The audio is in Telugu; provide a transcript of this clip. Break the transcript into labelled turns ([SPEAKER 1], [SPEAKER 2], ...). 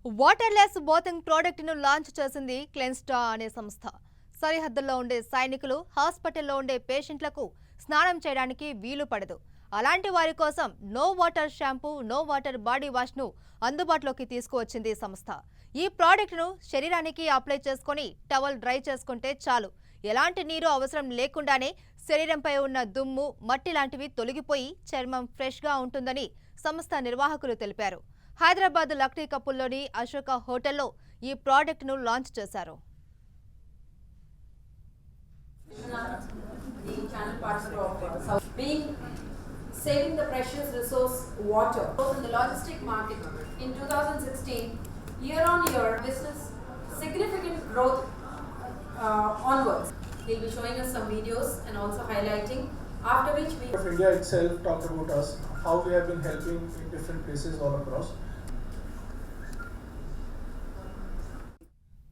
[SPEAKER 1] వాటర్లెస్ బాతింగ్ ప్రోడక్ట్ను లాంచ్ చేసింది క్లెన్స్టా అనే సంస్థ. సరిహద్దుల్లో ఉండే సైనికులు, హాస్పిటల్లో ఉండే పేషెంట్లకు స్నానం చేయడానికి వీలు పడదు. అలాంటి వారి కోసం no water shampoo, no water body వాష్ను అందుబాటులోకి తీసుకువచ్చింది సంస్థ. ఈ ప్రోడక్ట్ను శరీరానికి అప్లై చేసుకొని టవల్ డ్రై చేసుకుంటే చాలు. ఎలాంటి నీరు అవసరం లేకుండానే శరీరంపై ఉన్న దుమ్ము, మట్టి లాంటివి తొలగిపోయి చర్మం ఫ్రెష్గా ఉంటుందని సంస్థ నిర్వాహకులు తెలిపారు. హైదరాబాద్ లక్డీ కపుల్లోని అశోక హోటల్లో ఈ ప్రోడక్ట్ను లాంచ్ చేశారు.
[SPEAKER 2] Saving the precious resource water. In the logistic market in 2016, year on year, business significant growth onwards. He'll be showing us some videos and also highlighting. After which we
[SPEAKER 3] India itself talked about us, how we have been helping in different places all across.